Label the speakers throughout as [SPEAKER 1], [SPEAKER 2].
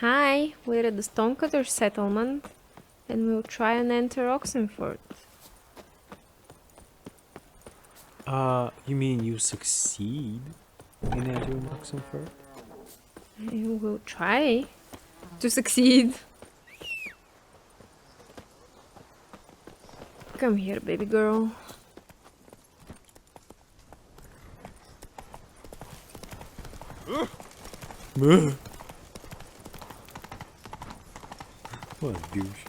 [SPEAKER 1] Hi, we're at the Stonecutter settlement, and we'll try and enter Oxenfurt.
[SPEAKER 2] You mean you succeed in entering Oxenfurt?
[SPEAKER 1] And we'll try to succeed. Come here, baby girl.
[SPEAKER 2] What a douche.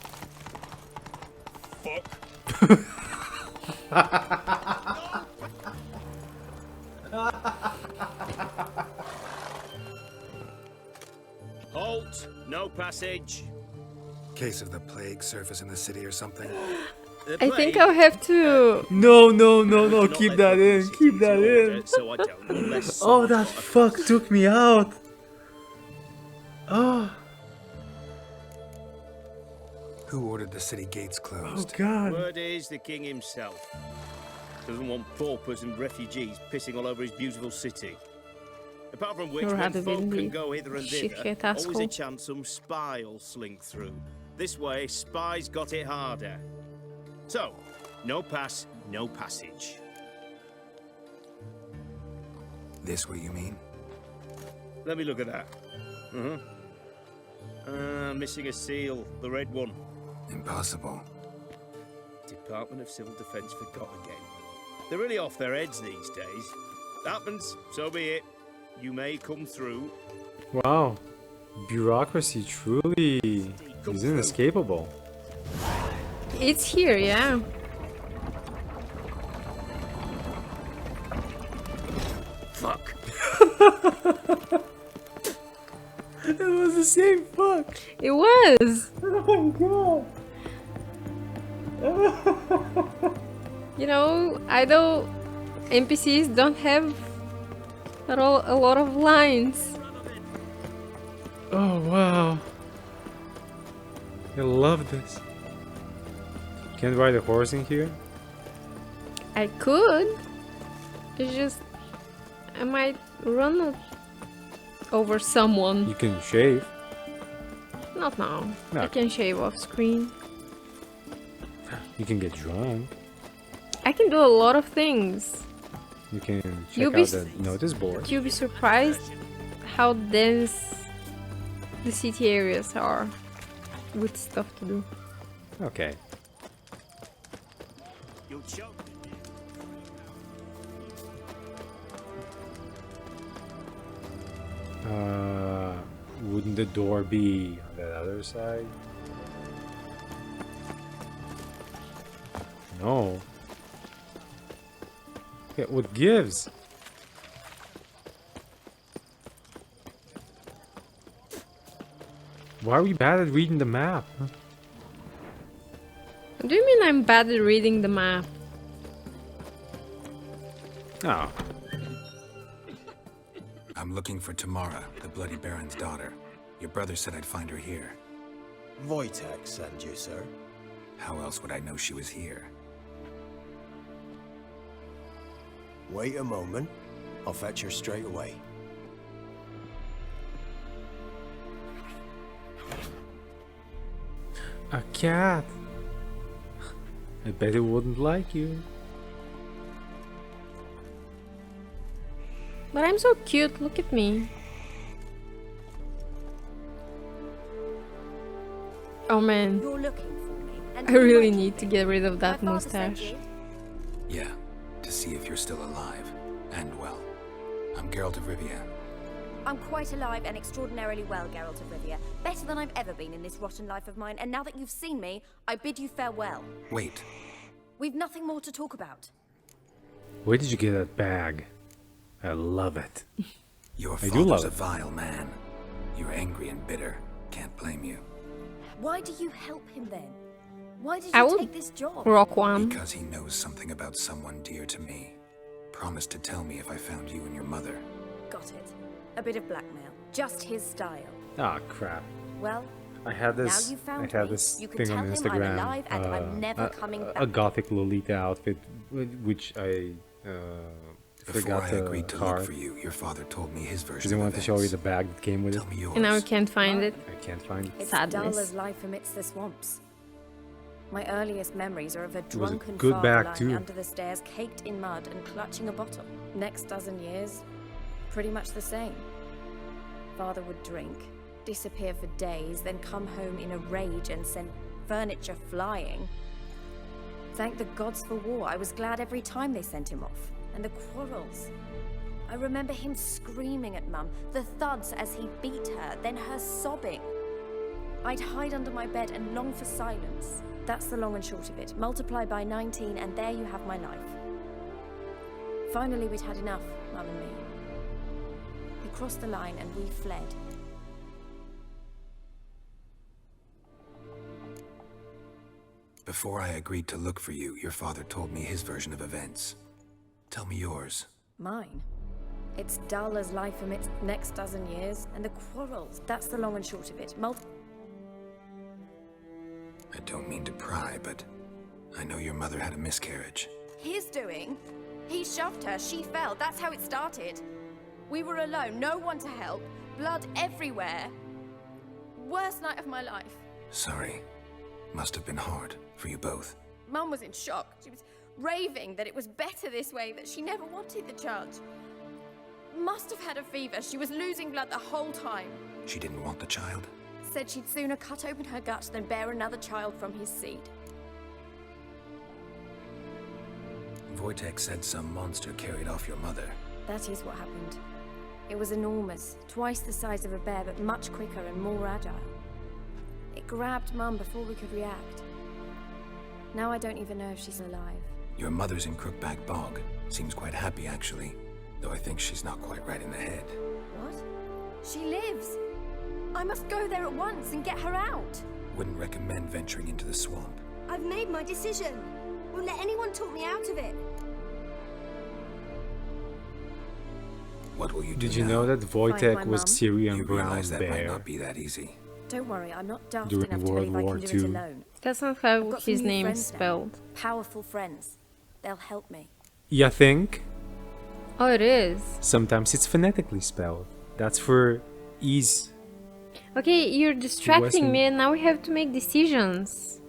[SPEAKER 3] Halt! No passage.
[SPEAKER 4] Case of the plague surface in the city or something.
[SPEAKER 3] The
[SPEAKER 1] I think
[SPEAKER 3] plague-
[SPEAKER 1] I'll have to.
[SPEAKER 2] No,
[SPEAKER 3] Do not
[SPEAKER 2] keep
[SPEAKER 3] let
[SPEAKER 2] that
[SPEAKER 3] the
[SPEAKER 2] in,
[SPEAKER 3] city
[SPEAKER 2] keep that
[SPEAKER 3] into
[SPEAKER 2] in.
[SPEAKER 3] order, So I don't unless
[SPEAKER 2] Oh, that
[SPEAKER 3] someone-
[SPEAKER 2] fuck took me out. Oh,
[SPEAKER 4] Who ordered the city gates
[SPEAKER 2] oh
[SPEAKER 4] closed?
[SPEAKER 2] god.
[SPEAKER 3] Word is the king himself doesn't want paupers and refugees pissing all over his beautiful city. Apart from which,
[SPEAKER 1] You're
[SPEAKER 3] when
[SPEAKER 1] rather
[SPEAKER 3] folk
[SPEAKER 1] windy,
[SPEAKER 3] can go hither and
[SPEAKER 1] shithead
[SPEAKER 3] thither, always
[SPEAKER 1] asshole.
[SPEAKER 3] a chance some spy will slink through. This way, spies got it harder. So, no pass, no passage.
[SPEAKER 4] This what you mean?
[SPEAKER 3] Let me look at that. Missing a seal, the red one.
[SPEAKER 4] Impossible.
[SPEAKER 3] Department of Civil Defence forgot again. They're really off their heads these days. Happens, so be it. You may come through.
[SPEAKER 2] Wow. Bureaucracy truly is inescapable.
[SPEAKER 1] It's here, yeah.
[SPEAKER 3] Fuck.
[SPEAKER 2] It was the same fuck.
[SPEAKER 1] It was.
[SPEAKER 2] Oh my god.
[SPEAKER 1] You know, idle NPCs don't have a lot of lines.
[SPEAKER 2] Oh wow. I love this. Can't ride a horse in here?
[SPEAKER 1] I could. It's just I might run over someone.
[SPEAKER 2] You can shave.
[SPEAKER 1] Not now.
[SPEAKER 2] No.
[SPEAKER 1] I can shave off screen.
[SPEAKER 2] You can get drunk.
[SPEAKER 1] I can do a lot of things.
[SPEAKER 2] You can
[SPEAKER 1] You'll
[SPEAKER 2] check
[SPEAKER 1] be
[SPEAKER 2] out the notice board.
[SPEAKER 1] You'll be surprised how dense the city areas are with stuff to do.
[SPEAKER 2] Okay.
[SPEAKER 3] You'll choke.
[SPEAKER 2] Wouldn't the door be on that other side? No. Yeah, what gives? Why are we bad at reading the map? Huh?
[SPEAKER 1] What do you mean I'm bad at reading the map?
[SPEAKER 2] Oh,
[SPEAKER 4] I'm looking for Tamara, the Bloody Baron's daughter. Your brother said I'd find her here.
[SPEAKER 5] Wojtek sent you, sir.
[SPEAKER 4] How else would I know she was here?
[SPEAKER 5] Wait a moment. I'll fetch her straight away.
[SPEAKER 2] a cat. I bet it wouldn't like you.
[SPEAKER 1] But I'm so cute, look at me. Oh man,
[SPEAKER 6] You're looking for me. And
[SPEAKER 1] I really need to get rid of that
[SPEAKER 6] My father sent
[SPEAKER 1] mustache.
[SPEAKER 6] you?
[SPEAKER 4] Yeah, to see if you're still alive. And well. I'm Geralt of Rivia.
[SPEAKER 6] I'm quite alive and extraordinarily well, Geralt of Rivia. Better than I've ever been in this rotten life of mine, and now that you've seen me, I bid you farewell.
[SPEAKER 4] Wait,
[SPEAKER 6] We've nothing more to talk about.
[SPEAKER 2] Where did you get that bag? I love it.
[SPEAKER 4] your
[SPEAKER 2] I do love
[SPEAKER 4] father's a
[SPEAKER 2] it.
[SPEAKER 4] vile man. You're angry and bitter. Can't blame you.
[SPEAKER 6] Why do you help him then? Why did
[SPEAKER 1] I
[SPEAKER 6] you
[SPEAKER 1] will
[SPEAKER 6] take this job?
[SPEAKER 1] Rock one.
[SPEAKER 4] Because he knows something about someone dear to me. Promised to tell me if I found you and your mother.
[SPEAKER 6] Got it. A bit of blackmail. Just his style.
[SPEAKER 2] Ah, crap.
[SPEAKER 6] Well,
[SPEAKER 2] I had this.
[SPEAKER 6] Now you found
[SPEAKER 2] I had
[SPEAKER 6] me,
[SPEAKER 2] this
[SPEAKER 6] you can
[SPEAKER 2] thing
[SPEAKER 6] tell
[SPEAKER 2] on
[SPEAKER 6] him I'm
[SPEAKER 2] Instagram.
[SPEAKER 6] alive and I'm never coming
[SPEAKER 2] a
[SPEAKER 6] back.
[SPEAKER 2] gothic Lolita outfit, which I
[SPEAKER 4] Before
[SPEAKER 2] Forgot
[SPEAKER 4] I
[SPEAKER 2] the
[SPEAKER 4] agreed to
[SPEAKER 2] card.
[SPEAKER 4] look for you, your father told me his version
[SPEAKER 2] Because I
[SPEAKER 4] of
[SPEAKER 2] wanted to show you
[SPEAKER 4] events.
[SPEAKER 2] the bag that came with it.
[SPEAKER 4] Tell me yours.
[SPEAKER 1] And now we can't find it.
[SPEAKER 2] I can't find it.
[SPEAKER 6] It's dull
[SPEAKER 1] Sadness.
[SPEAKER 6] as life amidst the swamps. My earliest memories are of a
[SPEAKER 2] was a
[SPEAKER 6] drunken
[SPEAKER 2] good
[SPEAKER 6] father
[SPEAKER 2] bag,
[SPEAKER 6] lying
[SPEAKER 2] too.
[SPEAKER 6] under the stairs, caked in mud and clutching a bottle. Next dozen years, pretty much the same. Father would drink, disappear for days, then come home in a rage and send furniture flying. Thank the gods for war. I was glad every time they sent him off. And the quarrels. I remember him screaming at Mum, the thuds as he beat her, then her sobbing. I'd hide under my bed and long for silence. That's the long and short of it. Multiply by 19 and there you have my life. Finally we'd had enough, Mum and me. He crossed the line and we fled.
[SPEAKER 4] Before I agreed to look for you, your father told me his version of events. Tell me yours.
[SPEAKER 6] Mine? It's dull as life amidst the next dozen years, and the quarrels. That's the long and short of it.
[SPEAKER 4] I don't mean to pry, but I know your mother had a miscarriage.
[SPEAKER 6] His doing? He shoved her, she fell, that's how it started. We were alone, no one to help, blood everywhere. Worst night of my life.
[SPEAKER 4] Sorry. Must have been hard for you both.
[SPEAKER 6] Mum was in shock. She was raving that it was better this way, that she never wanted the child. Must have had a fever, she was losing blood the whole time.
[SPEAKER 4] She didn't want the child?
[SPEAKER 6] Said she'd sooner cut open her gut than bear another child from his seed.
[SPEAKER 4] Wojtek said some monster carried off your mother.
[SPEAKER 6] That is what happened. It was enormous, twice the size of a bear, but much quicker and more agile. It grabbed Mum before we could react. Now I don't even know if she's alive.
[SPEAKER 4] Your mother's in Crookback Bog. Seems quite happy, actually. Though I think she's not quite right in the head.
[SPEAKER 6] What? She lives! I must go there at once and get her out!
[SPEAKER 4] Wouldn't recommend venturing into the swamp.
[SPEAKER 7] I've made my decision. Won't let anyone talk me out of it.
[SPEAKER 4] What will you do
[SPEAKER 2] Did you
[SPEAKER 4] now?
[SPEAKER 2] know that
[SPEAKER 6] Find
[SPEAKER 2] Wojtek
[SPEAKER 6] my
[SPEAKER 2] was
[SPEAKER 6] mum.
[SPEAKER 2] Ciri
[SPEAKER 4] You
[SPEAKER 2] and Brown
[SPEAKER 4] realize that might
[SPEAKER 2] Bear?
[SPEAKER 4] not be that easy.
[SPEAKER 6] Don't worry, I'm not daft
[SPEAKER 2] During
[SPEAKER 6] enough to
[SPEAKER 2] World
[SPEAKER 6] believe I
[SPEAKER 2] War
[SPEAKER 6] can do it
[SPEAKER 2] II.
[SPEAKER 6] alone.
[SPEAKER 1] That's not
[SPEAKER 6] I've
[SPEAKER 1] how
[SPEAKER 6] got
[SPEAKER 1] his
[SPEAKER 6] some new
[SPEAKER 1] name is
[SPEAKER 6] friends now.
[SPEAKER 1] spelled.
[SPEAKER 6] Powerful friends. They'll help me.
[SPEAKER 2] You think?
[SPEAKER 1] Oh, it is.
[SPEAKER 2] Sometimes it's phonetically spelled. That's for ease.
[SPEAKER 1] Okay, you're distracting me
[SPEAKER 2] wasn't-
[SPEAKER 1] and now we have to make decisions.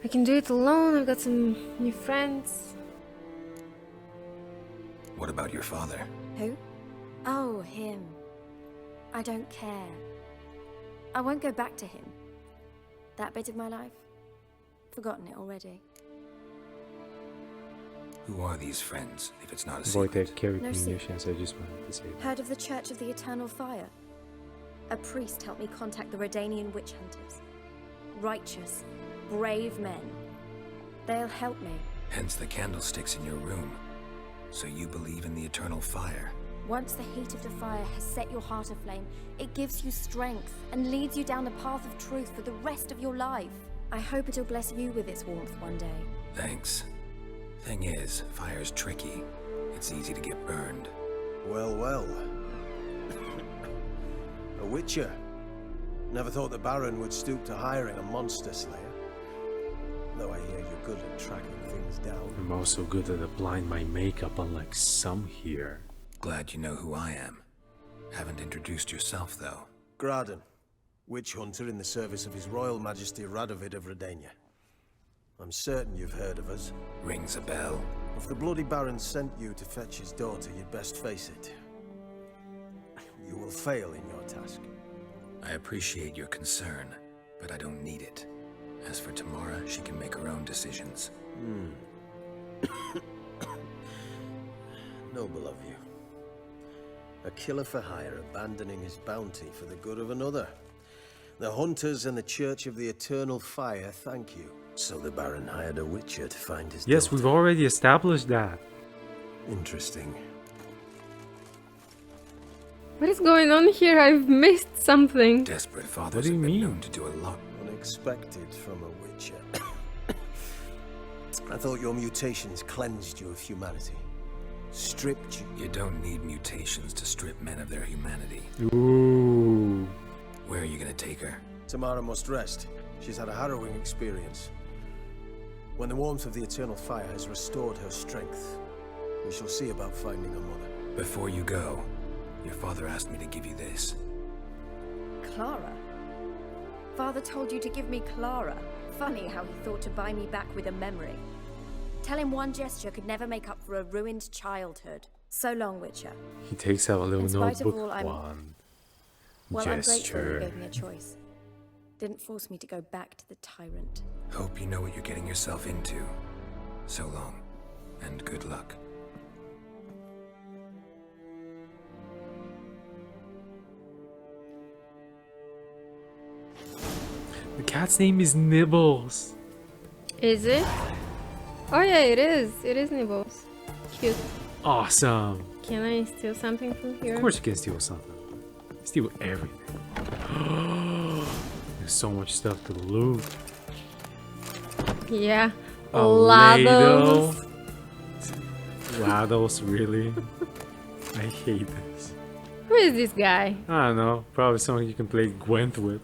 [SPEAKER 1] I can do it alone, I've got some new friends.
[SPEAKER 4] What about your father?
[SPEAKER 6] Who? Oh, him. I don't care. I won't go back to him. That bit of my life? Forgotten it already.
[SPEAKER 4] Who are these friends, if it's not a secret?
[SPEAKER 2] Wojtek carried
[SPEAKER 6] No
[SPEAKER 2] munitions, I just wanted to say that.
[SPEAKER 6] Heard of the Church of the Eternal Fire? A priest helped me contact the Redanian witch hunters. Righteous, brave men. They'll help me.
[SPEAKER 4] Hence the candlesticks in your room. So you believe in the eternal fire?
[SPEAKER 6] Once the heat of the fire has set your heart aflame, it gives you strength and leads you down the path of truth for the rest of your life. I hope it'll bless you with its warmth one day.
[SPEAKER 4] Thanks. Thing is, fire's tricky. It's easy to get burned.
[SPEAKER 5] Well, well. A witcher. Never thought the Baron would stoop to hiring a monster slayer. Though I hear you're good at tracking things down.
[SPEAKER 2] I'm also good at applying my makeup, unlike some here.
[SPEAKER 4] Glad you know who I am. Haven't introduced yourself, though.
[SPEAKER 5] Graden, witch hunter in the service of His Royal Majesty Radovid of Redania. I'm certain you've heard of us.
[SPEAKER 4] Rings a bell.
[SPEAKER 5] If the Bloody Baron sent you to fetch his daughter, you'd best face it. You will fail in your task.
[SPEAKER 4] I appreciate your concern, but I don't need it. As for Tamara, she can make her own decisions.
[SPEAKER 5] Noble of you. A killer for hire abandoning his bounty for the good of another. The hunters and the Church of the Eternal Fire thank you. So the Baron hired a witcher to find his
[SPEAKER 2] Yes,
[SPEAKER 5] daughter.
[SPEAKER 2] we've already established that.
[SPEAKER 5] Interesting.
[SPEAKER 1] What is going on here? I've missed something.
[SPEAKER 4] Desperate fathers
[SPEAKER 2] What do you
[SPEAKER 4] have been
[SPEAKER 2] mean?
[SPEAKER 4] known to do a lot.
[SPEAKER 5] Unexpected from a witcher. I thought your mutations cleansed you of humanity. Stripped you.
[SPEAKER 4] You don't need mutations to strip men of their humanity.
[SPEAKER 2] Ooh.
[SPEAKER 4] Where are you gonna take her?
[SPEAKER 5] Tamara must rest. She's had a harrowing experience. When the warmth of the Eternal Fire has restored her strength, We shall see about finding her mother.
[SPEAKER 4] Before you go, your father asked me to give you this.
[SPEAKER 6] Clara? Father told you to give me Clara. Funny how he thought to buy me back with a memory. Tell him one gesture could never make up for a ruined childhood. So long, Witcher.
[SPEAKER 2] He takes out a little
[SPEAKER 6] In spite of
[SPEAKER 2] notebook.
[SPEAKER 6] all, I'm grateful you
[SPEAKER 2] Gesture.
[SPEAKER 6] gave me a choice. Didn't force me to go back to the tyrant.
[SPEAKER 4] Hope you know what you're getting yourself into. So long, and good luck.
[SPEAKER 2] The cat's name is Nibbles.
[SPEAKER 1] Is it? Oh yeah, it is. It is Nibbles. Cute.
[SPEAKER 2] Awesome.
[SPEAKER 1] Can I steal something from here?
[SPEAKER 2] Of course you can steal something. Steal everything. There's so much stuff to loot.
[SPEAKER 1] Yeah.
[SPEAKER 2] A
[SPEAKER 1] Ladles.
[SPEAKER 2] ladle. Ladles, really? I hate this.
[SPEAKER 1] Who is this guy?
[SPEAKER 2] I don't know. Probably someone you can play Gwent with.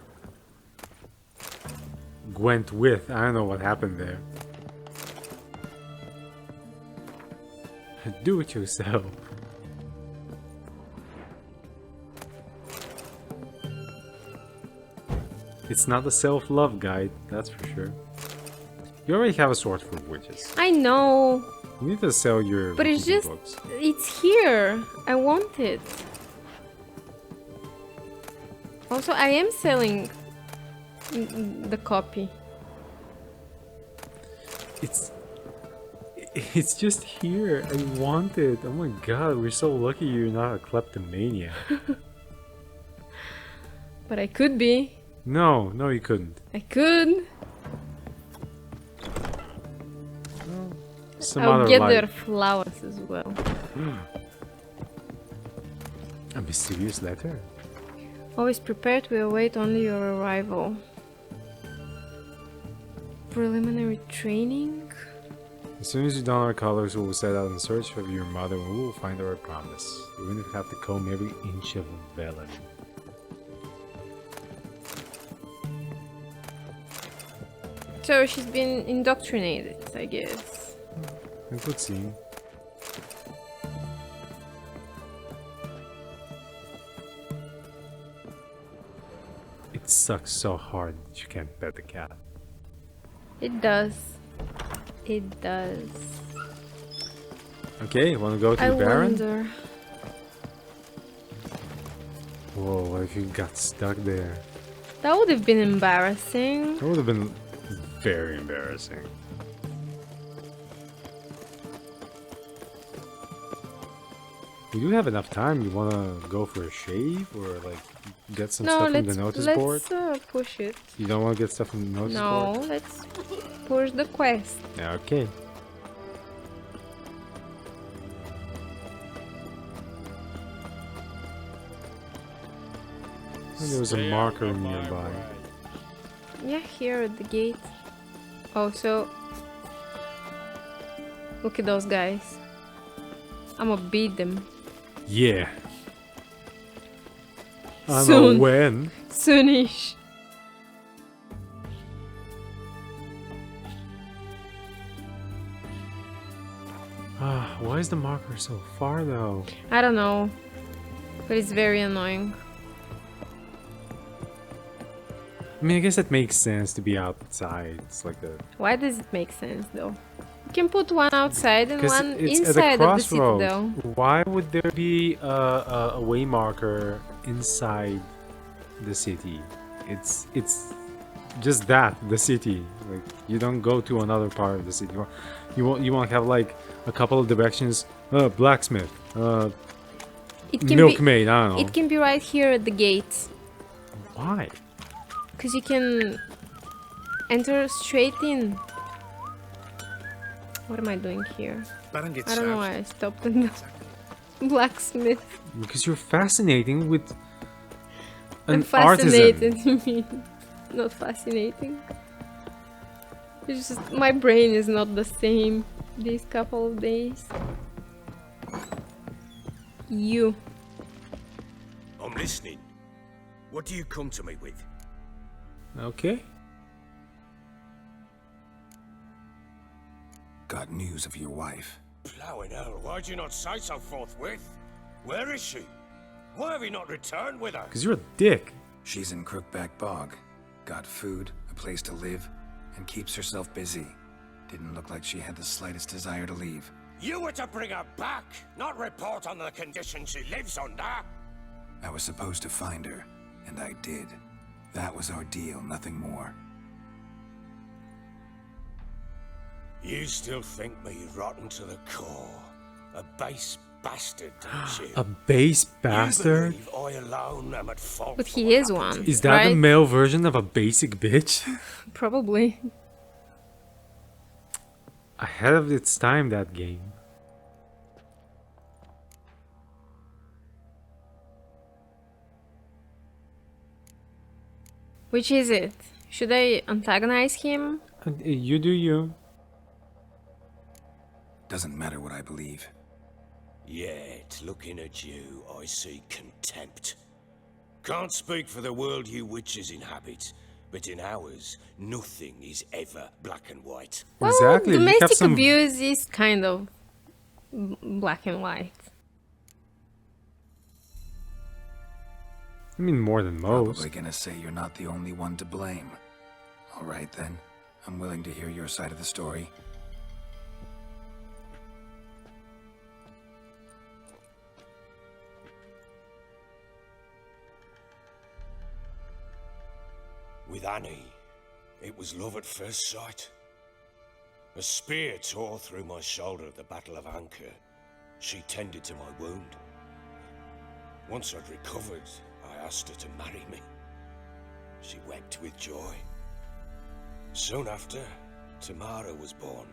[SPEAKER 2] Gwent with. I don't know what happened there. Do it yourself. It's not a self-love guide, that's for sure. You already have a sword for witches.
[SPEAKER 1] I know,
[SPEAKER 2] You need to sell your
[SPEAKER 1] but it's
[SPEAKER 2] wiki
[SPEAKER 1] just,
[SPEAKER 2] books.
[SPEAKER 1] it's here. I want it. Also, I am selling the copy.
[SPEAKER 2] It's just here. I want it. Oh my god, we're so lucky you're not a kleptomaniac.
[SPEAKER 1] But I could be.
[SPEAKER 2] No, you couldn't.
[SPEAKER 1] I could.
[SPEAKER 2] Some
[SPEAKER 1] I'll
[SPEAKER 2] other
[SPEAKER 1] get
[SPEAKER 2] life.
[SPEAKER 1] their flowers as well.
[SPEAKER 2] A mysterious letter?
[SPEAKER 1] Always prepared, we await only your arrival. Preliminary training?
[SPEAKER 2] As soon as you don our colors, we will set out in search of your mother and we will find her, I promise. Even if we have to comb every inch of Velen.
[SPEAKER 1] So she's been indoctrinated, I guess.
[SPEAKER 2] It would seem. It sucks so hard that you can't pet the cat.
[SPEAKER 1] It does. It does.
[SPEAKER 2] Okay, wanna go to
[SPEAKER 1] I
[SPEAKER 2] the Baron?
[SPEAKER 1] wonder.
[SPEAKER 2] Whoa, what if you got stuck there?
[SPEAKER 1] That would have been embarrassing.
[SPEAKER 2] That would have been very embarrassing. We do have enough time. You wanna go for a shave or like get some
[SPEAKER 1] No,
[SPEAKER 2] stuff from the
[SPEAKER 1] let's
[SPEAKER 2] notice board?
[SPEAKER 1] push it.
[SPEAKER 2] You don't want to get stuff from the notice
[SPEAKER 1] No,
[SPEAKER 2] board?
[SPEAKER 1] let's push the quest.
[SPEAKER 2] Yeah, okay. And there was a marker nearby.
[SPEAKER 1] Yeah, here at the gate. Also, look at those guys. I'ma beat them.
[SPEAKER 2] Yeah. I don't
[SPEAKER 1] Soon.
[SPEAKER 2] know when.
[SPEAKER 1] Soonish.
[SPEAKER 2] Why is the marker so far though?
[SPEAKER 1] I don't know, but it's very annoying.
[SPEAKER 2] I mean, I guess it makes sense to be outside. It's like a...
[SPEAKER 1] Why does it make sense though? You can put one outside and
[SPEAKER 2] Because
[SPEAKER 1] one
[SPEAKER 2] it's at a
[SPEAKER 1] inside of the
[SPEAKER 2] crossroad.
[SPEAKER 1] citadel.
[SPEAKER 2] Why would there be a way marker inside the city? It's just that, the city. Like, you don't go to another part of the city. You want to have like a couple of directions. Blacksmith.
[SPEAKER 1] It can
[SPEAKER 2] Milkmaid. I don't
[SPEAKER 1] be.
[SPEAKER 2] know.
[SPEAKER 1] It can be right here at the gate,
[SPEAKER 2] Why?
[SPEAKER 1] because you can enter straight in. What am I doing here? I don't know why I stopped in the blacksmith.
[SPEAKER 2] Because you're fascinating with
[SPEAKER 1] I'm
[SPEAKER 2] an artisan.
[SPEAKER 1] fascinated, you mean? Not fascinating. It's just my brain is not the same these couple of days. You.
[SPEAKER 3] I'm listening. What do you come to me with?
[SPEAKER 2] Okay.
[SPEAKER 4] Got news of your wife.
[SPEAKER 3] Plowing hell, why'd you not say so forthwith? Where is she? Why have you not returned with her?
[SPEAKER 2] Because you're a dick.
[SPEAKER 4] She's in Crookback Bog. Got food, a place to live, and keeps herself busy. Didn't look like she had the slightest desire to leave.
[SPEAKER 3] You were to bring her back, not report on the conditions she lives under.
[SPEAKER 4] I was supposed to find her, and I did. That was our deal, nothing more.
[SPEAKER 3] You still think me rotten to the core. A base bastard, don't you?
[SPEAKER 2] A base bastard?
[SPEAKER 3] You believe I alone am at fault
[SPEAKER 1] But
[SPEAKER 3] for
[SPEAKER 1] he
[SPEAKER 3] what
[SPEAKER 1] is
[SPEAKER 3] happened
[SPEAKER 1] one.
[SPEAKER 3] to
[SPEAKER 2] Is
[SPEAKER 3] you?
[SPEAKER 2] that the
[SPEAKER 1] Right.
[SPEAKER 2] male version of a basic bitch?
[SPEAKER 1] Probably.
[SPEAKER 2] Ahead of its time, that game.
[SPEAKER 1] Which is it? Should I antagonize him?
[SPEAKER 2] You do you.
[SPEAKER 4] Doesn't matter what I believe.
[SPEAKER 3] Yet, looking at you, I see contempt. Can't speak for the world you witches inhabit, but in ours, nothing is ever black and white.
[SPEAKER 1] Well,
[SPEAKER 2] Exactly. You have
[SPEAKER 1] domestic
[SPEAKER 2] some.
[SPEAKER 1] abuse is kind of black and white.
[SPEAKER 2] I mean, more than most.
[SPEAKER 4] Probably gonna say you're not the only one to blame. All right then. I'm willing to hear your side of the story.
[SPEAKER 3] With Annie, it was love at first sight. A spear tore through my shoulder at the Battle of Anchor. She tended to my wound. Once I'd recovered, I asked her to marry me. She wept with joy. Soon after, Tamara was born.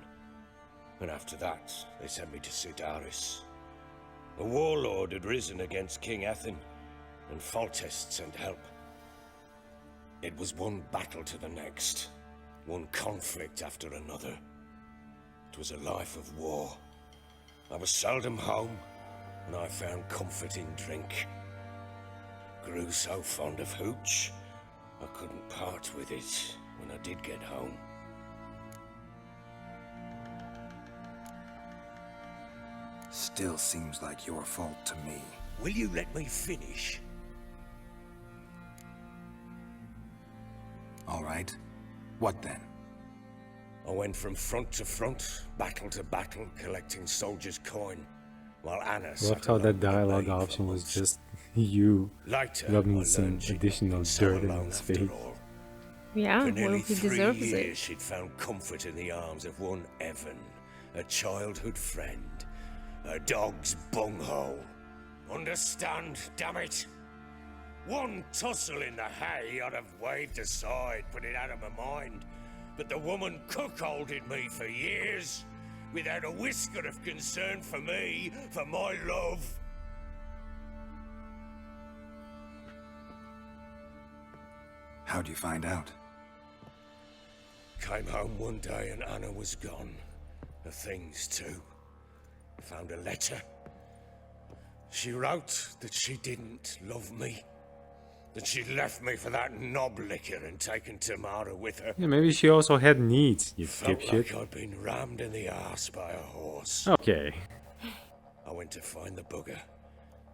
[SPEAKER 3] And after that, they sent me to Sidaris. A warlord had risen against King Ethan, and Foltest sent help. It was one battle to the next, one conflict after another. It was a life of war. I was seldom home, and I found comfort in drink. Grew so fond of hooch, I couldn't part with it when I did get home.
[SPEAKER 4] Still seems like your fault to me.
[SPEAKER 3] Will you let me finish?
[SPEAKER 4] All right. What then?
[SPEAKER 3] I went from front to front, battle to battle, collecting soldiers' coin, while Anna
[SPEAKER 2] Loved
[SPEAKER 3] sat
[SPEAKER 2] how that
[SPEAKER 3] alone
[SPEAKER 2] dialogue
[SPEAKER 3] with me
[SPEAKER 2] option
[SPEAKER 3] for
[SPEAKER 2] was
[SPEAKER 3] months.
[SPEAKER 2] just you
[SPEAKER 3] Later,
[SPEAKER 2] rubbing
[SPEAKER 3] I
[SPEAKER 2] some
[SPEAKER 3] learned she'd not
[SPEAKER 2] additional
[SPEAKER 3] been so
[SPEAKER 2] dirt in
[SPEAKER 3] alone
[SPEAKER 2] his
[SPEAKER 3] after
[SPEAKER 2] face.
[SPEAKER 3] all.
[SPEAKER 1] Yeah,
[SPEAKER 3] For
[SPEAKER 1] well,
[SPEAKER 3] nearly
[SPEAKER 1] he
[SPEAKER 3] 3
[SPEAKER 1] deserves
[SPEAKER 3] years,
[SPEAKER 1] it.
[SPEAKER 3] she'd found comfort in the arms of one Evan, a childhood friend, a dog's bunghole. Understand, damn it? One tussle in the hay I'd have waved aside, put it out of my mind. But the woman cuckolded me for years, without a whisker of concern for me, for my love.
[SPEAKER 4] How'd you find out?
[SPEAKER 3] Came home one day and Anna was gone. Her things too. Found a letter. She wrote that she didn't love me. That she'd left me for that knob licker and taken Tamara with her.
[SPEAKER 2] Yeah, maybe she also had needs, you
[SPEAKER 3] Felt
[SPEAKER 2] dipshit.
[SPEAKER 3] like I'd been rammed in the arse by a horse.
[SPEAKER 2] Okay.
[SPEAKER 3] I went to find the bugger,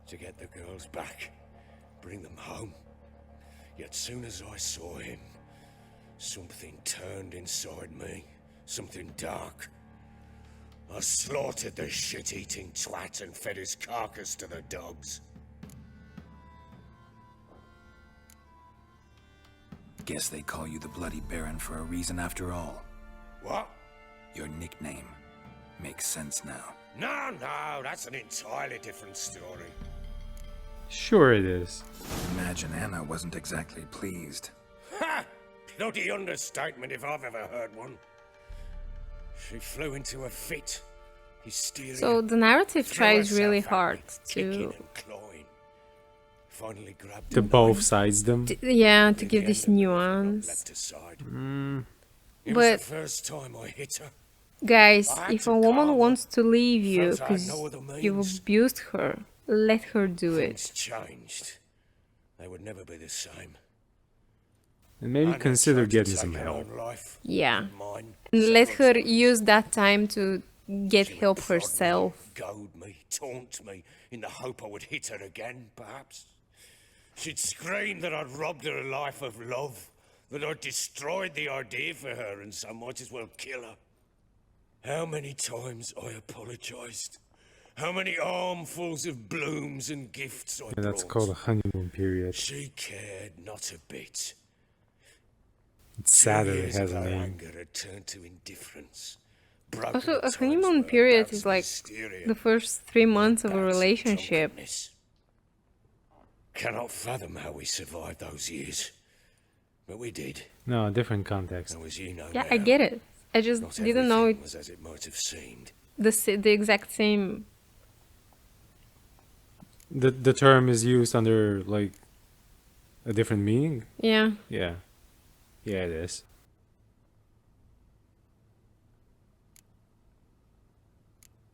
[SPEAKER 3] to get the girls back, bring them home. Yet soon as I saw him, something turned inside me, something dark. I slaughtered the shit-eating twat and fed his carcass to the dogs.
[SPEAKER 4] Guess they call you the Bloody Baron for a reason after all.
[SPEAKER 3] What?
[SPEAKER 4] Your nickname makes sense now.
[SPEAKER 3] No, that's an entirely different story.
[SPEAKER 2] Sure it is.
[SPEAKER 4] Imagine Anna wasn't exactly pleased.
[SPEAKER 3] Ha! Bloody understatement if I've ever heard one. She flew into a fit. Hysteria.
[SPEAKER 1] So the narrative
[SPEAKER 3] Threw
[SPEAKER 1] tries
[SPEAKER 3] herself
[SPEAKER 1] really
[SPEAKER 3] at me,
[SPEAKER 1] hard
[SPEAKER 3] kicking
[SPEAKER 1] to,
[SPEAKER 3] and clawing. Finally grabbed
[SPEAKER 2] To
[SPEAKER 3] the
[SPEAKER 2] both
[SPEAKER 3] knife.
[SPEAKER 2] sides them.
[SPEAKER 1] yeah, to
[SPEAKER 3] In
[SPEAKER 1] give
[SPEAKER 3] the
[SPEAKER 1] this
[SPEAKER 3] end, I got
[SPEAKER 1] nuance.
[SPEAKER 3] left aside.
[SPEAKER 2] Mm,
[SPEAKER 3] It was
[SPEAKER 1] But
[SPEAKER 3] the first time I hit her.
[SPEAKER 1] guys,
[SPEAKER 3] I had
[SPEAKER 1] if
[SPEAKER 3] to
[SPEAKER 1] a woman
[SPEAKER 3] calm
[SPEAKER 1] wants to leave you
[SPEAKER 3] Felt I had
[SPEAKER 1] because
[SPEAKER 3] no other
[SPEAKER 1] you've
[SPEAKER 3] means.
[SPEAKER 1] abused her, let her do it.
[SPEAKER 3] Things changed. They would never be the same.
[SPEAKER 2] and maybe
[SPEAKER 3] Anna
[SPEAKER 2] consider
[SPEAKER 3] tried to
[SPEAKER 2] getting
[SPEAKER 3] take
[SPEAKER 2] some
[SPEAKER 3] her
[SPEAKER 2] help.
[SPEAKER 3] own life,
[SPEAKER 1] Yeah.
[SPEAKER 3] mine
[SPEAKER 1] And let her
[SPEAKER 3] several times.
[SPEAKER 1] use that time to get
[SPEAKER 3] She would
[SPEAKER 1] help
[SPEAKER 3] prod me,
[SPEAKER 1] herself.
[SPEAKER 3] goad me, taunt me, in the hope I would hit her again, perhaps. She'd scream that I'd robbed her life of love, that I'd destroyed the idea for her and so might as well kill her. How many times I apologized. How many armfuls of blooms and gifts I
[SPEAKER 2] And that's
[SPEAKER 3] brought.
[SPEAKER 2] called a honeymoon period.
[SPEAKER 3] She cared not a bit.
[SPEAKER 2] It's sadder it
[SPEAKER 3] Years
[SPEAKER 2] has a
[SPEAKER 3] of her
[SPEAKER 2] name.
[SPEAKER 3] anger had turned to indifference.
[SPEAKER 1] Also, a
[SPEAKER 3] Broken
[SPEAKER 1] honeymoon
[SPEAKER 3] times were
[SPEAKER 1] period
[SPEAKER 3] about
[SPEAKER 1] is
[SPEAKER 3] as
[SPEAKER 1] like
[SPEAKER 3] mysterious
[SPEAKER 1] the first 3 months of a
[SPEAKER 3] as
[SPEAKER 1] relationship.
[SPEAKER 3] drunkenness. Cannot fathom how we survived those years. But we did.
[SPEAKER 2] No, different context.
[SPEAKER 3] And as you know
[SPEAKER 1] Yeah,
[SPEAKER 3] now,
[SPEAKER 1] I get it. I just
[SPEAKER 3] not
[SPEAKER 1] didn't know
[SPEAKER 3] everything
[SPEAKER 1] it
[SPEAKER 3] was as it might have seemed.
[SPEAKER 1] the exact same.
[SPEAKER 2] The term is used under like a different meaning.
[SPEAKER 1] Yeah.
[SPEAKER 2] Yeah, yeah, it is.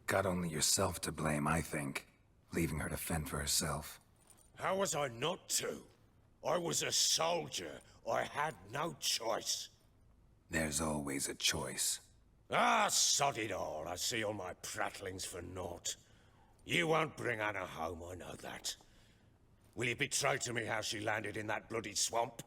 [SPEAKER 4] Got only yourself to blame, I think. Leaving her to fend for herself.
[SPEAKER 3] How was I not to? I was a soldier. I had no choice.
[SPEAKER 4] There's always a choice.
[SPEAKER 3] Ah, sod it all. I see all my prattlings for naught. You won't bring Anna home, I know that. Will you betray to me how she landed in that bloody swamp?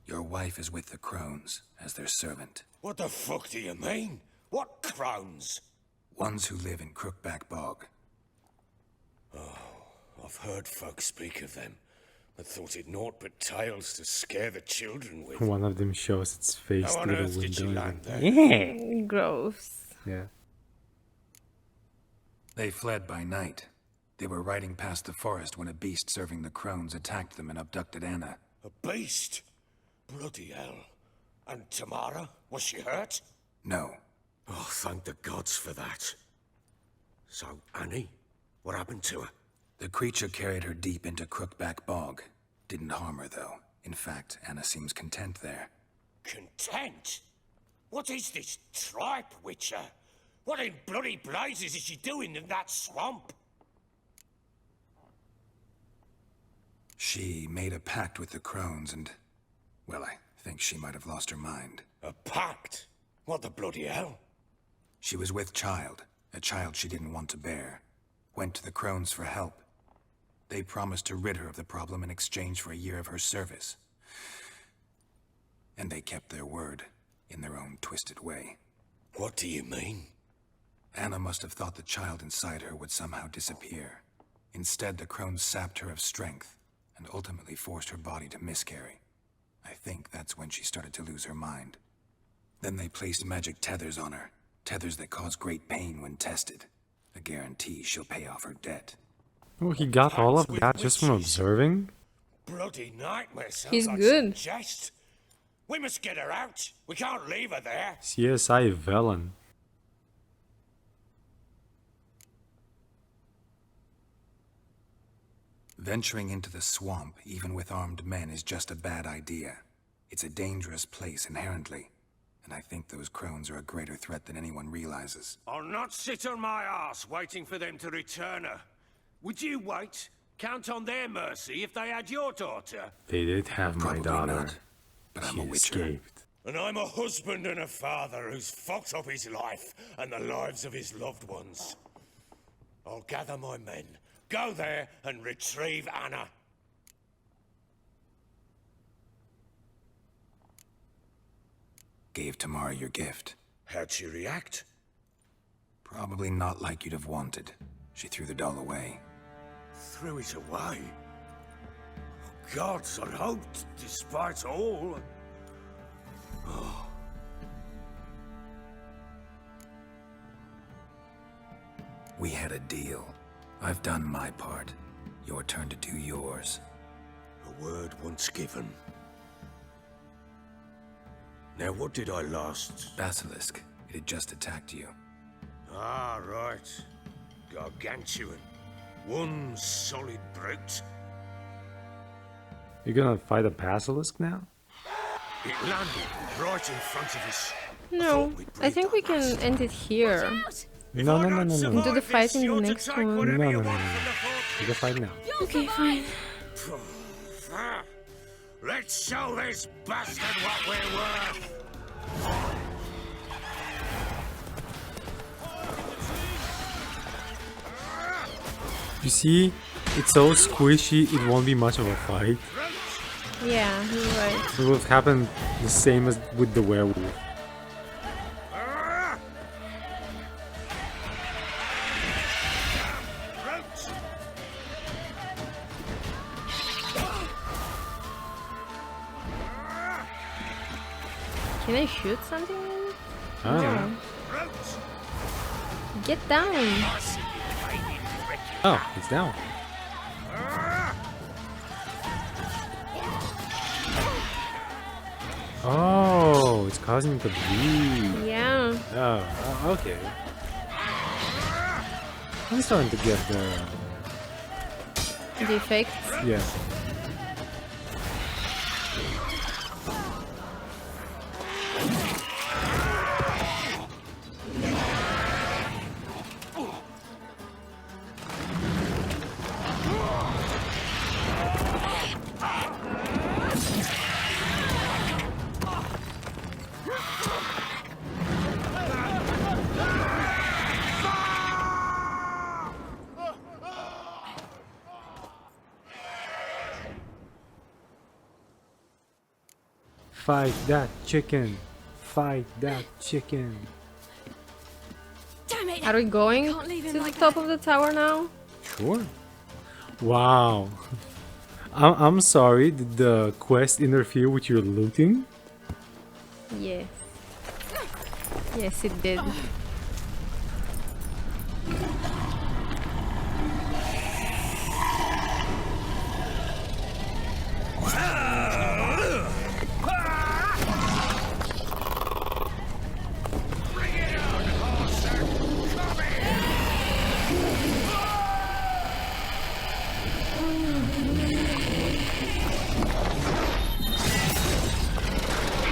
[SPEAKER 4] Your wife is with the crones, as their servant.
[SPEAKER 3] What the fuck do you mean? What crones?
[SPEAKER 4] Ones who live in Crookback Bog.
[SPEAKER 3] I've heard folk speak of them, but thought it naught but tales to scare the children with.
[SPEAKER 2] One of them shows its face
[SPEAKER 3] How on
[SPEAKER 2] through the
[SPEAKER 3] earth did she
[SPEAKER 2] window.
[SPEAKER 3] land there?
[SPEAKER 2] Yeah.
[SPEAKER 1] Gross.
[SPEAKER 2] Yeah.
[SPEAKER 4] They fled by night. They were riding past the forest when a beast serving the crones attacked them and abducted Anna.
[SPEAKER 3] A beast? Bloody hell. And Tamara? Was she hurt?
[SPEAKER 4] No.
[SPEAKER 3] Oh, thank the gods for that. So, Annie? What happened to her?
[SPEAKER 4] The creature carried her deep into Crookback Bog. Didn't harm her, though. In fact, Anna seems content there.
[SPEAKER 3] Content? What is this tripe, Witcher? What in bloody blazes is she doing in that swamp?
[SPEAKER 4] She made a pact with the crones and... well, I think she might have lost her mind.
[SPEAKER 3] A pact? What the bloody hell?
[SPEAKER 4] She was with child, a child she didn't want to bear. Went to the crones for help. They promised to rid her of the problem in exchange for a year of her service. And they kept their word, in their own twisted way.
[SPEAKER 3] What do you mean?
[SPEAKER 4] Anna must have thought the child inside her would somehow disappear. Instead, the crones sapped her of strength, and ultimately forced her body to miscarry. I think that's when she started to lose her mind. Then they placed magic tethers on her, tethers that cause great pain when tested. A guarantee she'll pay off her debt.
[SPEAKER 2] Oh, he got all of that just from observing?
[SPEAKER 3] Bloody nightmare sounds
[SPEAKER 1] He's
[SPEAKER 3] like
[SPEAKER 1] good.
[SPEAKER 3] some jest. We must get her out. We can't leave her there.
[SPEAKER 2] CSI Velen.
[SPEAKER 4] Venturing into the swamp, even with armed men, is just a bad idea. It's a dangerous place inherently, and I think those crones are a greater threat than anyone realizes.
[SPEAKER 3] I'll not sit on my ass waiting for them to return her. Would you wait? Count on their mercy if they had your daughter?
[SPEAKER 2] They did have my
[SPEAKER 4] Probably
[SPEAKER 2] daughter.
[SPEAKER 4] not, but I'm
[SPEAKER 2] She
[SPEAKER 4] a witcher.
[SPEAKER 2] escaped.
[SPEAKER 3] And I'm a husband and a father who's fucked up his life and the lives of his loved ones. I'll gather my men, go there and retrieve Anna.
[SPEAKER 4] Gave Tamara your gift.
[SPEAKER 3] How'd she react?
[SPEAKER 4] Probably not like you'd have wanted. She threw the doll away.
[SPEAKER 3] Threw it away. Oh, gods, I hoped, despite all.
[SPEAKER 4] We had a deal. I've done my part. Your turn to do yours.
[SPEAKER 3] A word once given. Now, what did I last?
[SPEAKER 4] Basilisk. It had just attacked you.
[SPEAKER 3] Ah, right. Gargantuan. One solid brute.
[SPEAKER 2] You're gonna fight a basilisk now?
[SPEAKER 3] It landed right in front of us.
[SPEAKER 1] No, I think we can end it here.
[SPEAKER 2] No, no, no, no, no.
[SPEAKER 1] Do the fight in the next one.
[SPEAKER 2] No, no, no, no. You can fight now.
[SPEAKER 1] Okay, fine.
[SPEAKER 3] Let's show this bastard what we're worth!
[SPEAKER 2] You see, it's so squishy, it won't be much of a fight.
[SPEAKER 1] Yeah, you're right.
[SPEAKER 2] It will happen the same as with the werewolf.
[SPEAKER 1] Can I shoot something?
[SPEAKER 2] I don't know.
[SPEAKER 1] Get down!
[SPEAKER 2] Oh, it's down. Oh, it's causing him to bleed.
[SPEAKER 1] Yeah.
[SPEAKER 2] Oh, okay. I'm starting to get the...
[SPEAKER 1] The effects.
[SPEAKER 2] Yeah. Fight that chicken. Fight that chicken.
[SPEAKER 6] Damn it!
[SPEAKER 1] Are we going
[SPEAKER 6] Can't leave him
[SPEAKER 1] to the
[SPEAKER 6] like
[SPEAKER 1] top
[SPEAKER 6] that.
[SPEAKER 1] of the tower now?
[SPEAKER 2] Sure. Wow. I'm sorry, did the quest interfere with your looting?
[SPEAKER 1] Yes. Yes, it did.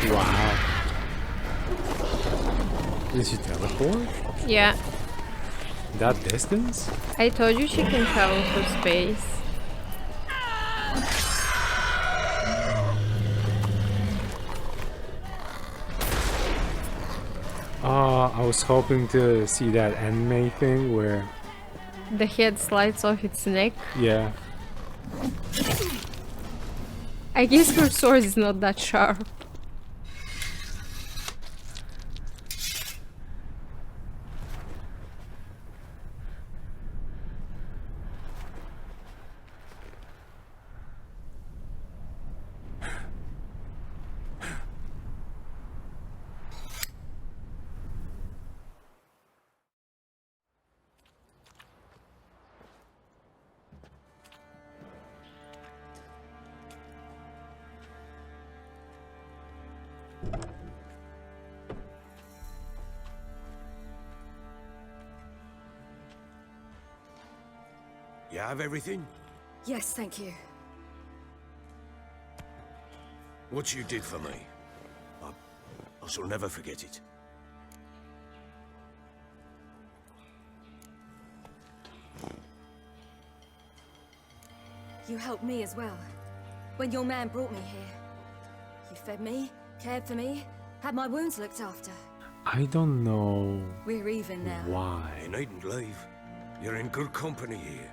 [SPEAKER 2] Wow. Did she teleport?
[SPEAKER 1] Yeah.
[SPEAKER 2] That distance?
[SPEAKER 1] I told you she can travel through space.
[SPEAKER 2] I was hoping to see that anime thing where...
[SPEAKER 1] The head slides off its neck.
[SPEAKER 2] Yeah.
[SPEAKER 1] I guess her sword is not that sharp.
[SPEAKER 3] You have everything?
[SPEAKER 6] Yes, thank you.
[SPEAKER 3] What you did for me, I shall never forget it.
[SPEAKER 6] You helped me as well. When your man brought me here. You fed me, cared for me, had my wounds looked after.
[SPEAKER 2] I don't know
[SPEAKER 6] We're even now.
[SPEAKER 2] why.
[SPEAKER 3] You needn't leave. You're in good company here.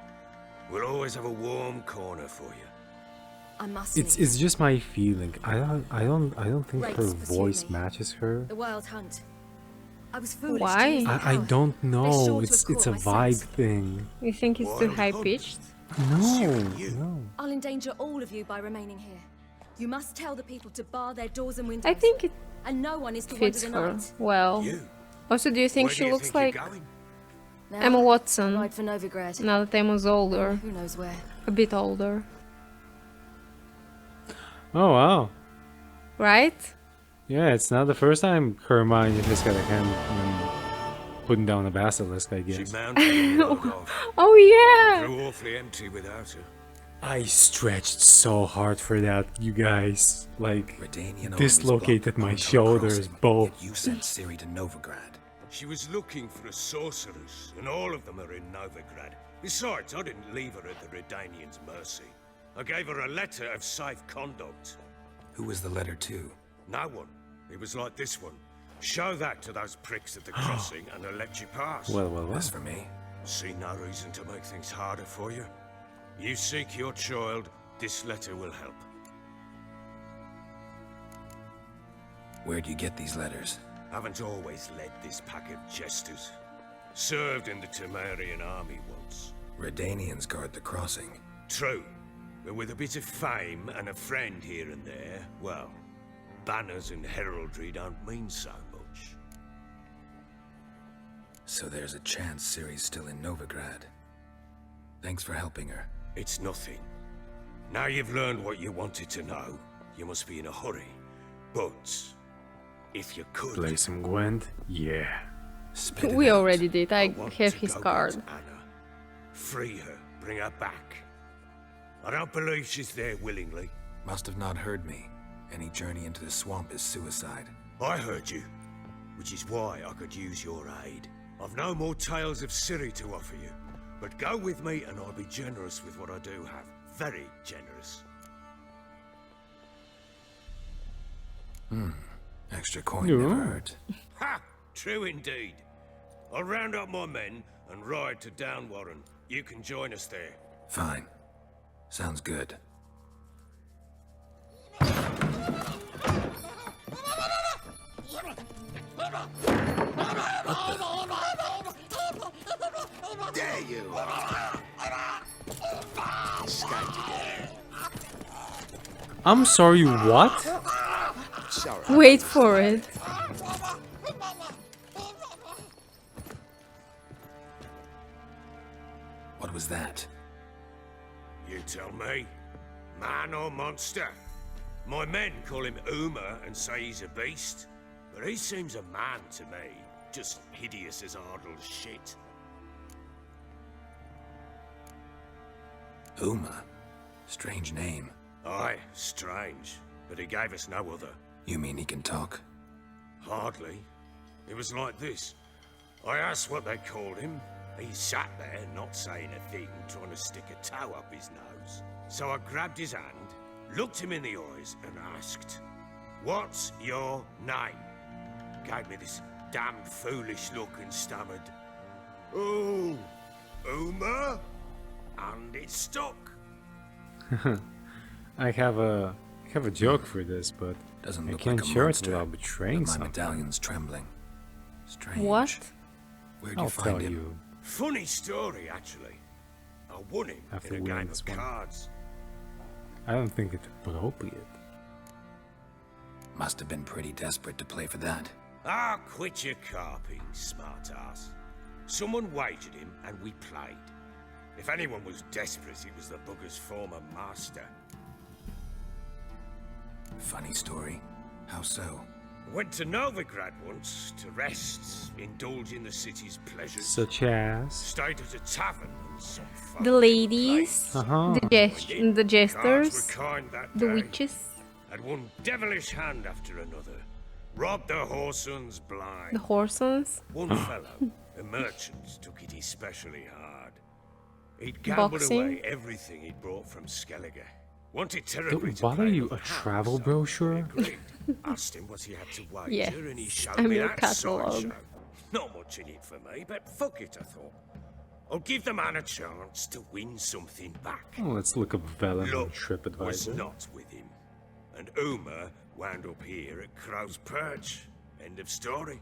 [SPEAKER 3] We'll always have a warm corner for you.
[SPEAKER 6] I must
[SPEAKER 2] It's
[SPEAKER 6] leave.
[SPEAKER 2] just my feeling. I don't think her
[SPEAKER 6] Wraiths pursue
[SPEAKER 2] voice
[SPEAKER 6] me.
[SPEAKER 2] matches her.
[SPEAKER 6] The wild hunt. I was foolish.
[SPEAKER 1] Why?
[SPEAKER 6] To use my
[SPEAKER 2] I
[SPEAKER 6] power.
[SPEAKER 2] don't
[SPEAKER 6] They're
[SPEAKER 2] know.
[SPEAKER 6] sure to
[SPEAKER 2] It's
[SPEAKER 6] have
[SPEAKER 2] a
[SPEAKER 6] caught my
[SPEAKER 2] vibe
[SPEAKER 6] scent.
[SPEAKER 2] thing.
[SPEAKER 1] You think it's too
[SPEAKER 3] Wild
[SPEAKER 1] high
[SPEAKER 3] hunt.
[SPEAKER 1] pitched?
[SPEAKER 2] No,
[SPEAKER 3] you.
[SPEAKER 2] no.
[SPEAKER 6] I'll endanger all of you by remaining here. You must tell the people to bar their doors and windows.
[SPEAKER 1] I think it
[SPEAKER 6] and no one is to
[SPEAKER 1] fits
[SPEAKER 6] wander the
[SPEAKER 1] her
[SPEAKER 6] night.
[SPEAKER 1] well.
[SPEAKER 3] You?
[SPEAKER 1] Also, do you think
[SPEAKER 3] Where
[SPEAKER 1] she
[SPEAKER 3] do you
[SPEAKER 1] looks
[SPEAKER 3] think
[SPEAKER 1] like
[SPEAKER 3] you're going?
[SPEAKER 6] Now,
[SPEAKER 1] Emma Watson?
[SPEAKER 6] ride for Novigrad.
[SPEAKER 1] Now that Emma's older.
[SPEAKER 6] Who knows where?
[SPEAKER 1] A bit older.
[SPEAKER 2] Oh wow.
[SPEAKER 1] Right?
[SPEAKER 2] Yeah, it's not the first time Hermione has got a hand in putting down a basilisk, I
[SPEAKER 3] She
[SPEAKER 2] guess.
[SPEAKER 3] mounted and rode off.
[SPEAKER 1] Oh yeah!
[SPEAKER 3] Grew awfully empty without her.
[SPEAKER 2] I stretched so hard for that, you guys. Like,
[SPEAKER 4] Redanian
[SPEAKER 2] dislocated
[SPEAKER 4] armies
[SPEAKER 2] my
[SPEAKER 4] blocked
[SPEAKER 2] shoulders,
[SPEAKER 4] crossing,
[SPEAKER 2] both.
[SPEAKER 4] yet you sent Ciri to Novigrad.
[SPEAKER 3] She was looking for a sorceress, and all of them are in Novigrad. Besides, I didn't leave her at the Redanians' mercy. I gave her a letter of safe conduct.
[SPEAKER 4] Who was the letter to?
[SPEAKER 3] No one. It was like this one. Show that to those pricks at the crossing and they'll let you pass.
[SPEAKER 2] Well.
[SPEAKER 4] As for me,
[SPEAKER 3] See no reason to make things harder for you. You seek your child, this letter will help.
[SPEAKER 4] where'd you get these letters?
[SPEAKER 3] Haven't always led this pack of jesters. Served in the Tamarian army once.
[SPEAKER 4] Redanians guard the crossing.
[SPEAKER 3] True, but with a bit of fame and a friend here and there, well, banners and heraldry don't mean so much.
[SPEAKER 4] So there's a chance Ciri's still in Novigrad. Thanks for helping her.
[SPEAKER 3] It's nothing. Now you've learned what you wanted to know, you must be in a hurry. But, if you could...
[SPEAKER 2] Play some Gwent? Yeah.
[SPEAKER 4] Spit it
[SPEAKER 1] We
[SPEAKER 4] out.
[SPEAKER 1] already did. I
[SPEAKER 3] want
[SPEAKER 1] have
[SPEAKER 3] to
[SPEAKER 1] his
[SPEAKER 3] go
[SPEAKER 1] card.
[SPEAKER 3] get Anna. Free her, bring her back. I don't believe she's there willingly.
[SPEAKER 4] Must have not heard me. Any journey into the swamp is suicide.
[SPEAKER 3] I heard you, which is why I could use your aid. I've no more tales of Ciri to offer you, but go with me and I'll be generous with what I do have. Very generous.
[SPEAKER 4] Extra coin
[SPEAKER 2] Yeah.
[SPEAKER 4] never hurt.
[SPEAKER 3] Ha! True indeed. I'll round up my men and ride to Downwarren. You can join us there.
[SPEAKER 4] Fine. Sounds good.
[SPEAKER 3] There you are. Escaped again.
[SPEAKER 2] I'm sorry, what?
[SPEAKER 3] Sorry.
[SPEAKER 1] Wait for it.
[SPEAKER 4] What was that?
[SPEAKER 3] You tell me. Man or monster? My men call him Uma and say he's a beast, but he seems a man to me. Just hideous as Ardle's shit.
[SPEAKER 4] Uma. Strange name.
[SPEAKER 3] Aye, strange, but he gave us no other.
[SPEAKER 4] You mean he can talk?
[SPEAKER 3] Hardly. It was like this. I asked what they called him. He sat there, not saying a thing, trying to stick a toe up his nose. So I grabbed his hand, looked him in the eyes, and asked, "What's your name?" Gave me this damned foolish look and stammered, "Oh, Uma?" And it stuck.
[SPEAKER 2] I have a joke for this, but
[SPEAKER 4] Doesn't
[SPEAKER 2] I
[SPEAKER 4] look
[SPEAKER 2] can't
[SPEAKER 4] like a
[SPEAKER 2] share it
[SPEAKER 4] monster,
[SPEAKER 2] without betraying
[SPEAKER 4] but my
[SPEAKER 2] something.
[SPEAKER 4] medallion's trembling. Strange.
[SPEAKER 1] What?
[SPEAKER 4] Where'd you
[SPEAKER 2] I'll
[SPEAKER 4] find
[SPEAKER 2] tell
[SPEAKER 4] him?
[SPEAKER 2] you.
[SPEAKER 3] Funny story, actually. I won him
[SPEAKER 2] After
[SPEAKER 3] in a
[SPEAKER 2] winning
[SPEAKER 3] game
[SPEAKER 2] this
[SPEAKER 3] of
[SPEAKER 2] one.
[SPEAKER 3] cards.
[SPEAKER 2] I don't think it's appropriate.
[SPEAKER 4] Must have been pretty desperate to play for that.
[SPEAKER 3] Ah, quit your carping, smartass. Someone wagered him, and we played. If anyone was desperate, it was the bugger's former master.
[SPEAKER 4] Funny story. How so?
[SPEAKER 3] Went to Novigrad once to rest, indulge in the city's pleasures.
[SPEAKER 2] Such as...
[SPEAKER 3] Stayed at a tavern and some folk
[SPEAKER 1] The ladies,
[SPEAKER 2] Uh-huh.
[SPEAKER 1] the
[SPEAKER 3] played.
[SPEAKER 1] jesters,
[SPEAKER 3] Cards were kind that
[SPEAKER 1] the
[SPEAKER 3] day.
[SPEAKER 1] witches,
[SPEAKER 3] Had one devilish hand after another. Robbed the whoresons blind.
[SPEAKER 1] the horsons.
[SPEAKER 3] One fellow, a merchant, took it especially hard. He'd gambled
[SPEAKER 1] Boxing.
[SPEAKER 3] away everything he'd brought from Skellige. Wanted terribly to
[SPEAKER 2] What
[SPEAKER 3] play
[SPEAKER 2] are you,
[SPEAKER 3] another
[SPEAKER 2] a
[SPEAKER 3] hand,
[SPEAKER 2] travel
[SPEAKER 3] so
[SPEAKER 2] brochure?
[SPEAKER 3] I agreed. Asked him what he had to wager,
[SPEAKER 1] Yes,
[SPEAKER 3] and he showed
[SPEAKER 1] I'm
[SPEAKER 3] me
[SPEAKER 1] your
[SPEAKER 3] that
[SPEAKER 1] catalogue.
[SPEAKER 3] sideshow. Not much in it for me, but fuck it, I thought. I'll give the man a chance to win something back.
[SPEAKER 2] Oh, let's look up Velen on
[SPEAKER 3] Luck was
[SPEAKER 2] TripAdvisor.
[SPEAKER 3] not with him. And Uma wound up here at Crow's Perch. End of story.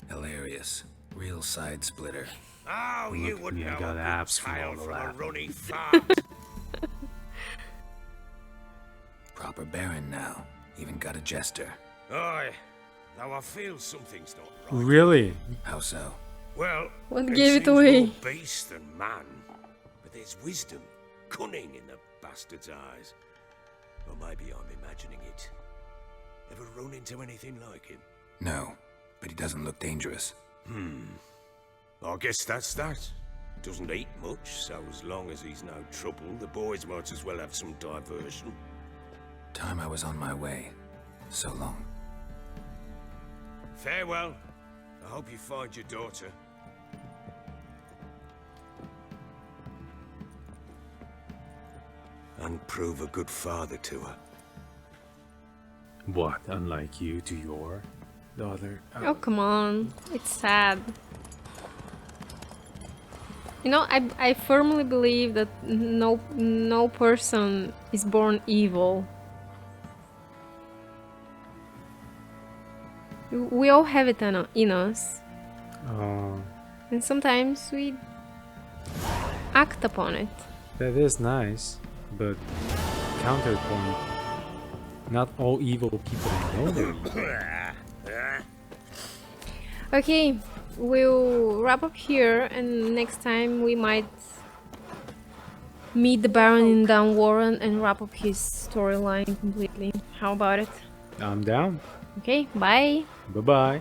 [SPEAKER 4] Hilarious. Real side splitter.
[SPEAKER 3] Oh, you
[SPEAKER 2] Look,
[SPEAKER 3] wouldn't
[SPEAKER 2] yeah,
[SPEAKER 3] know
[SPEAKER 2] got
[SPEAKER 3] a
[SPEAKER 2] apps
[SPEAKER 3] good
[SPEAKER 2] from
[SPEAKER 3] tale
[SPEAKER 2] all the
[SPEAKER 3] from a
[SPEAKER 2] laughing.
[SPEAKER 3] runny fart.
[SPEAKER 4] Proper baron now. Even got a jester.
[SPEAKER 3] Aye, though I feel something's not right.
[SPEAKER 2] Really?
[SPEAKER 4] How so?
[SPEAKER 3] Well,
[SPEAKER 1] What
[SPEAKER 3] he
[SPEAKER 1] gave it
[SPEAKER 3] seems
[SPEAKER 1] away?
[SPEAKER 3] more beast than man, but there's wisdom, cunning in the bastard's eyes. Or maybe I'm imagining it. Ever run into anything like him?
[SPEAKER 4] No, but he doesn't look dangerous.
[SPEAKER 3] I guess that's that. Doesn't eat much, so as long as he's no trouble, the boys might as well have some diversion.
[SPEAKER 4] Time I was on my way. So long.
[SPEAKER 3] Farewell. I hope you find your daughter. and prove a good father to her.
[SPEAKER 2] What, unlike you to your daughter?
[SPEAKER 1] Oh, come on. It's sad. You know, I firmly believe that no person is born evil. We all have it in us. And sometimes we act upon it.
[SPEAKER 2] That is nice, but counterpoint. Not all evil people know they're evil.
[SPEAKER 1] Okay, we'll wrap up here, and next time we might meet the Baron in Downwarren and wrap up his storyline completely. How about it?
[SPEAKER 2] I'm down.
[SPEAKER 1] Okay, bye!
[SPEAKER 2] Bye-bye.